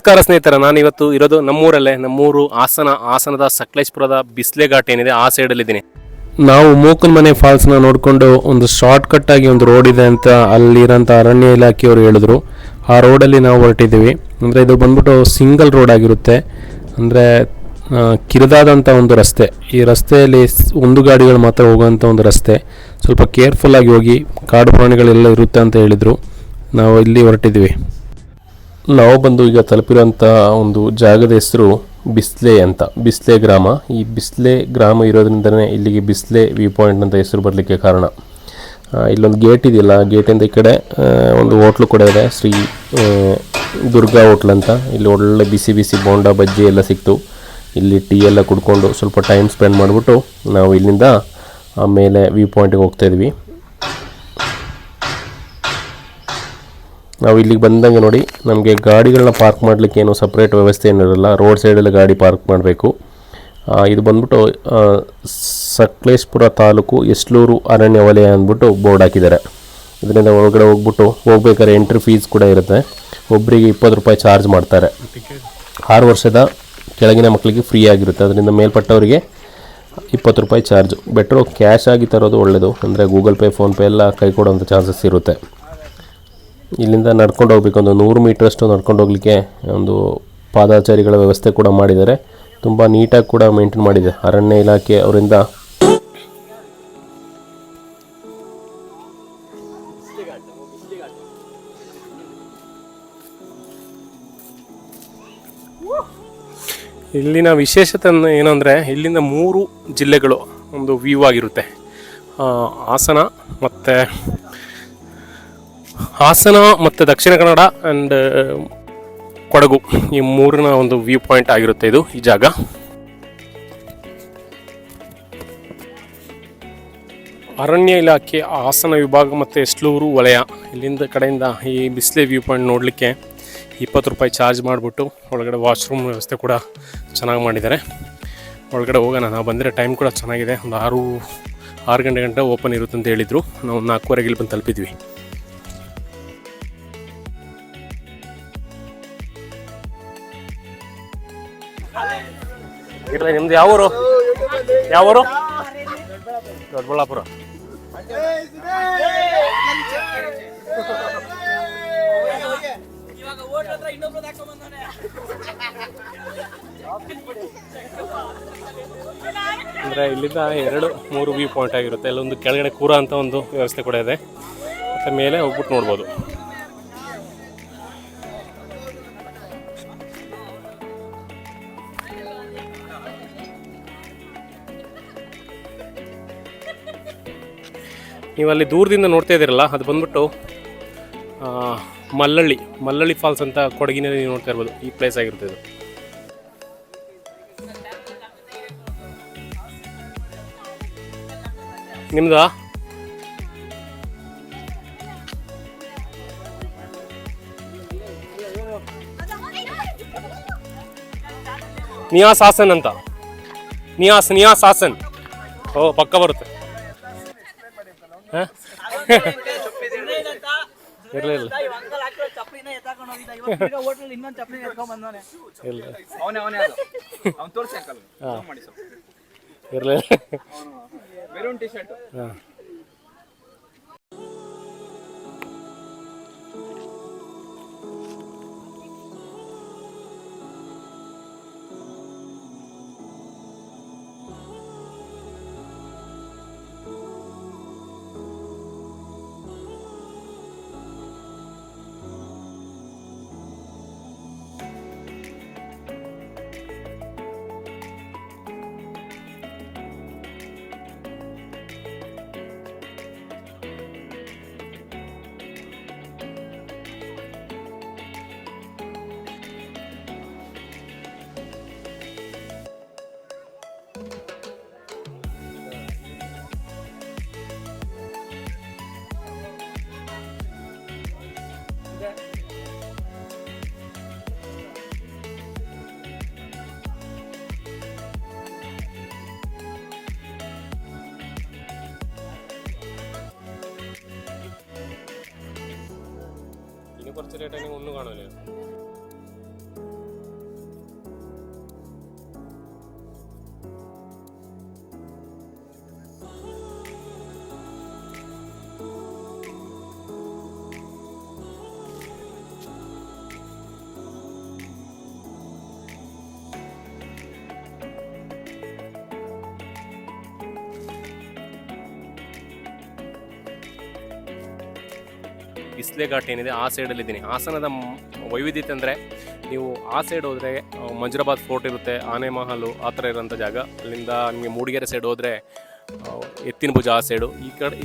ನಮಸ್ಕಾರ ಸ್ನೇಹಿತರ, ನಾನು ಇವತ್ತು ಇರೋದು ನಮ್ಮೂರಲ್ಲೇ. ನಮ್ಮೂರು ಹಾಸನದ ಸಕಲೇಶಪುರದ ಬಿಸ್ಲೆ ಘಾಟ್ ಏನಿದೆ ಆ ಸೈಡಲ್ಲಿ ಇದ್ದೀನಿ. ನಾವು ಮೂಕನ್ ಮನೆ ಫಾಲ್ಸ್ನ ನೋಡಿಕೊಂಡು ಒಂದು ಶಾರ್ಟ್ ಕಟ್ ಆಗಿ ಒಂದು ರೋಡ್ ಇದೆ ಅಂತ ಅಲ್ಲಿರೋಂಥ ಅರಣ್ಯ ಇಲಾಖೆಯವರು ಹೇಳಿದ್ರು. ಆ ರೋಡಲ್ಲಿ ನಾವು ಹೊರಟಿದ್ದೀವಿ. ಅಂದರೆ ಇದು ಬಂದ್ಬಿಟ್ಟು ಸಿಂಗಲ್ ರೋಡ್ ಆಗಿರುತ್ತೆ, ಅಂದರೆ ಕಿರಿದಾದಂಥ ಒಂದು ರಸ್ತೆ. ಈ ರಸ್ತೆಯಲ್ಲಿ ಒಂದು ಗಾಡಿಗಳು ಮಾತ್ರ ಹೋಗುವಂಥ ಒಂದು ರಸ್ತೆ. ಸ್ವಲ್ಪ ಕೇರ್ಫುಲ್ಲಾಗಿ ಹೋಗಿ, ಕಾಡು ಪ್ರಾಣಿಗಳೆಲ್ಲ ಇರುತ್ತೆ ಅಂತ ಹೇಳಿದರು. ನಾವು ಇಲ್ಲಿ ಹೊರಟಿದ್ದೀವಿ. ನಾವು ಬಂದು ಈಗ ತಲುಪಿರೋಂಥ ಒಂದು ಜಾಗದ ಹೆಸರು ಬಿಸ್ಲೆ ಅಂತ, ಬಿಸ್ಲೆ ಗ್ರಾಮ. ಈ ಬಿಸ್ಲೆ ಗ್ರಾಮ ಇರೋದ್ರಿಂದನೇ ಇಲ್ಲಿಗೆ ಬಿಸ್ಲೆ ವ್ಯೂ ಪಾಯಿಂಟ್ ಅಂತ ಹೆಸರು ಬರಲಿಕ್ಕೆ ಕಾರಣ. ಇಲ್ಲೊಂದು ಗೇಟ್ ಇದೆಯಲ್ಲ, ಗೇಟಿಂದ ಈ ಕಡೆ ಒಂದು ಹೋಟ್ಲು ಕೂಡ ಇದೆ, ಶ್ರೀ ದುರ್ಗಾ ಹೋಟ್ಲ್ ಅಂತ. ಇಲ್ಲಿ ಒಳ್ಳೆ ಬಿಸಿ ಬಿಸಿ ಬೋಂಡ ಬಜ್ಜಿ ಎಲ್ಲ ಸಿಕ್ತು. ಇಲ್ಲಿ ಟೀ ಎಲ್ಲ ಕುಡ್ಕೊಂಡು ಸ್ವಲ್ಪ ಟೈಮ್ ಸ್ಪೆಂಡ್ ಮಾಡಿಬಿಟ್ಟು ನಾವು ಇಲ್ಲಿಂದ ಆಮೇಲೆ ವ್ಯೂ ಪಾಯಿಂಟಿಗೆ ಹೋಗ್ತಾಯಿದ್ವಿ. ನಾವು ಇಲ್ಲಿಗೆ ಬಂದಂಗೆ ನೋಡಿ, ನಮಗೆ ಗಾಡಿಗಳನ್ನ ಪಾರ್ಕ್ ಮಾಡಲಿಕ್ಕೆ ಏನು ಸಪ್ರೇಟ್ ವ್ಯವಸ್ಥೆ ಏನಿರಲ್ಲ, ರೋಡ್ ಸೈಡಲ್ಲಿ ಗಾಡಿ ಪಾರ್ಕ್ ಮಾಡಬೇಕು. ಇದು ಬಂದ್ಬಿಟ್ಟು ಸಕಲೇಶಪುರ ತಾಲೂಕು ಎಸ್ಲೂರು ಅರಣ್ಯ ವಲಯ ಅಂದ್ಬಿಟ್ಟು ಬೋರ್ಡ್ ಹಾಕಿದ್ದಾರೆ. ಇದರಿಂದ ಒಳಗಡೆ ಹೋಗ್ಬೇಕಾದ್ರೆ ಎಂಟ್ರಿ ಫೀಸ್ ಕೂಡ ಇರುತ್ತೆ. ಒಬ್ಬರಿಗೆ 20 ರೂಪಾಯಿ ಚಾರ್ಜ್ ಮಾಡ್ತಾರೆ. 6 ವರ್ಷದ ಕೆಳಗಿನ ಮಕ್ಕಳಿಗೆ ಫ್ರೀ ಆಗಿರುತ್ತೆ. ಅದರಿಂದ ಮೇಲ್ಪಟ್ಟವರಿಗೆ 20 ರೂಪಾಯಿ ಚಾರ್ಜು. ಬೆಟ್ರು ಕ್ಯಾಶ್ ಆಗಿ ತರೋದು ಒಳ್ಳೆಯದು, ಅಂದರೆ ಗೂಗಲ್ ಪೇ, ಫೋನ್ಪೇ ಎಲ್ಲ ಕೈ ಕೊಡೋವಂಥ ಚಾನ್ಸಸ್ ಇರುತ್ತೆ. ಇಲ್ಲಿಂದ ನಡ್ಕೊಂಡು ಹೋಗ್ಬೇಕು, ಒಂದು 100 ಮೀಟ್ರಷ್ಟು ನಡ್ಕೊಂಡು ಹೋಗಲಿಕ್ಕೆ ಒಂದು ಪಾದಾಚಾರಿಗಳ ವ್ಯವಸ್ಥೆ ಕೂಡ ಮಾಡಿದ್ದಾರೆ. ತುಂಬ ನೀಟಾಗಿ ಕೂಡ ಮೇಂಟೈನ್ ಮಾಡಿದೆ ಅರಣ್ಯ ಇಲಾಖೆ ಅವರಿಂದ. ಇಲ್ಲಿನ ವಿಶೇಷತೆ ಏನಂದರೆ, ಇಲ್ಲಿಂದ 3 ಜಿಲ್ಲೆಗಳು ಒಂದು ವ್ಯೂ ಆಗಿರುತ್ತೆ. ಹಾಸನ ಮತ್ತು ದಕ್ಷಿಣ ಕನ್ನಡ ಆ್ಯಂಡ್ ಕೊಡಗು, ಈ 3ನ ಒಂದು ವ್ಯೂ ಪಾಯಿಂಟ್ ಆಗಿರುತ್ತೆ ಇದು ಈ ಜಾಗ. ಅರಣ್ಯ ಇಲಾಖೆ ಹಾಸನ ವಿಭಾಗ ಮತ್ತು ಎಸ್ಲೂರು ವಲಯ ಇಲ್ಲಿಂದ ಕಡೆಯಿಂದ ಈ ಬಿಸ್ಲೆ ವ್ಯೂ ಪಾಯಿಂಟ್ ನೋಡಲಿಕ್ಕೆ 20 ರೂಪಾಯಿ ಚಾರ್ಜ್ ಮಾಡಿಬಿಟ್ಟು, ಒಳಗಡೆ ವಾಶ್ರೂಮ್ ವ್ಯವಸ್ಥೆ ಕೂಡ ಚೆನ್ನಾಗಿ ಮಾಡಿದ್ದಾರೆ. ಒಳಗಡೆ ಹೋಗೋಣ. ನಾವು ಬಂದಿರೋ ಟೈಮ್ ಕೂಡ ಚೆನ್ನಾಗಿದೆ, ಒಂದು 6 ಗಂಟೆ ಓಪನ್ ಇರುತ್ತೆ ಅಂತ ಹೇಳಿದರು. ನಾವು 4:15 ಇಲ್ಲಿ ಬಂದು ತಲುಪಿದ್ವಿ. ನಿಮ್ದು ಯಾವೂರು? ದೊಡ್ಡಬಳ್ಳಾಪುರ. ಅಂದರೆ ಇಲ್ಲಿಂದ 2-3 ವ್ಯೂ ಪಾಯಿಂಟ್ ಆಗಿರುತ್ತೆ. ಇಲ್ಲೊಂದು ಕೆಳಗಡೆ ಕೂರ ಅಂತ ಒಂದು ವ್ಯವಸ್ಥೆ ಕೂಡ ಇದೆ, ಮತ್ತು ಮೇಲೆ ಹೋಗ್ಬಿಟ್ಟು ನೋಡ್ಬೋದು. ನೀವು ಅಲ್ಲಿ ದೂರದಿಂದ ನೋಡ್ತಾ ಇದ್ದೀರಲ್ಲ, ಅದು ಬಂದ್ಬಿಟ್ಟು ಮಲ್ಲಳ್ಳಿ ಫಾಲ್ಸ್ ಅಂತ ಕೊಡಗಿನಲ್ಲಿ ನೀವು ನೋಡ್ತಾ ಇರ್ಬೋದು. ಈ ಪ್ಲೇಸ್ ಆಗಿರುತ್ತೆ ಇದು. ನಿಮ್ದಾ? ನಿಯಾಸ್ ಹಾಸನ್ ಅಂತ. ನಿಯಾಸ್ ಹಾಸನ್. ಓ, ಪಕ್ಕ ಬರುತ್ತೆ. ಇರಲಿಲ್ಲ. കുറച്ച് ലേറ്റായി ഒന്നും കാണില്ല. ಬಿಸ್ಲೆ ಘಾಟ್ ಏನಿದೆ ಆ ಸೈಡಲ್ಲಿ ಇದ್ದೀನಿ. ಹಾಸನದ ವೈವಿಧ್ಯತೆ ಅಂದರೆ ನೀವು ಆ ಸೈಡ್ ಹೋದರೆ ಮಂಜರಾಬಾದ್ ಫೋರ್ಟ್ ಇರುತ್ತೆ, ಆನೆ ಮಹಲು ಆ ಥರ ಇರೋಂಥ ಜಾಗ. ಅಲ್ಲಿಂದ ನಿಮಗೆ ಮೂಡಿಗೆರೆ ಸೈಡ್ ಹೋದರೆ ಎತ್ತಿನ ಭುಜ ಆ ಸೈಡು.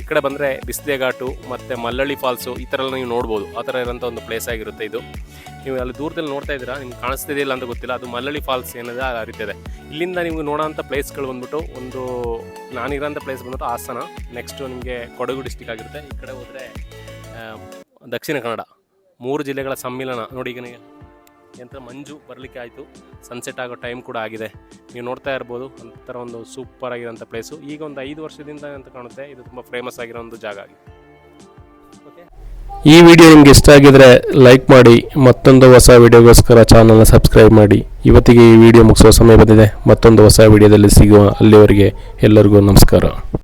ಈ ಕಡೆ ಬಂದರೆ ಬಿಸ್ಲೆ ಘಾಟು ಮತ್ತು ಮಲ್ಲಳ್ಳಿ ಫಾಲ್ಸು ಈ ಥರ ಎಲ್ಲ ನೀವು ನೋಡ್ಬೋದು. ಆ ಥರ ಇರೋಂಥ ಒಂದು ಪ್ಲೇಸ್ ಆಗಿರುತ್ತೆ ಇದು. ನೀವು ಅಲ್ಲಿ ದೂರದಲ್ಲಿ ನೋಡ್ತಾ ಇದ್ದೀರಾ, ನಿಮ್ಗೆ ಕಾಣಿಸ್ತಿದೆಯಿಲ್ಲ ಅಂತ ಗೊತ್ತಿಲ್ಲ, ಅದು ಮಲ್ಲಳ್ಳಿ ಫಾಲ್ಸ್ ಏನಿದೆ ಆ ರೀತಿ ಇದೆ. ಇಲ್ಲಿಂದ ನಿಮ್ಗೆ ನೋಡೋಂಥ ಪ್ಲೇಸ್ಗಳು ಬಂದ್ಬಿಟ್ಟು ಒಂದು ನಾನಿರೋಂಥ ಪ್ಲೇಸ್ ಬಂದ್ಬಿಟ್ಟು ಹಾಸನ, ನೆಕ್ಸ್ಟು ನಿಮಗೆ ಕೊಡಗು ಡಿಸ್ಟಿಕ್ ಆಗಿರುತ್ತೆ. ಈ ಕಡೆ ಹೋದರೆ ದಕ್ಷಿಣ ಕನ್ನಡ, 3 ಜಿಲ್ಲೆಗಳ ಸಮ್ಮಿಲನ. ನೋಡಿ ಈಗ ಎಂಥ ಮಂಜು ಬರಲಿಕ್ಕೆ ಆಯಿತು, ಸನ್ಸೆಟ್ ಆಗೋ ಟೈಮ್ ಕೂಡ ಆಗಿದೆ. ನೀವು ನೋಡ್ತಾ ಇರ್ಬೋದು ಒಂಥರ ಒಂದು ಸೂಪರ್ ಆಗಿರೋಂಥ ಪ್ಲೇಸು. ಈಗ ಒಂದು 5 ವರ್ಷದಿಂದ ಅಂತ ಕಾಣುತ್ತೆ, ಇದು ತುಂಬ ಫೇಮಸ್ ಆಗಿರೋ ಒಂದು ಜಾಗ ಆಗಿದೆ. ಓಕೆ, ಈ ವಿಡಿಯೋ ನಿಮ್ಗೆ ಇಷ್ಟ ಆಗಿದ್ರೆ ಲೈಕ್ ಮಾಡಿ, ಮತ್ತೊಂದು ಹೊಸ ವಿಡಿಯೋಗೋಸ್ಕರ ಚಾನಲ್ನ ಸಬ್ಸ್ಕ್ರೈಬ್ ಮಾಡಿ. ಇವತ್ತಿಗೆ ಈ ವಿಡಿಯೋ ಮುಗಿಸೋ ಸಮಯ ಬಂದಿದೆ. ಮತ್ತೊಂದು ಹೊಸ ವಿಡಿಯೋದಲ್ಲಿ ಸಿಗುವ. ಅಲ್ಲಿವರೆಗೆ ಎಲ್ಲರಿಗೂ ನಮಸ್ಕಾರ.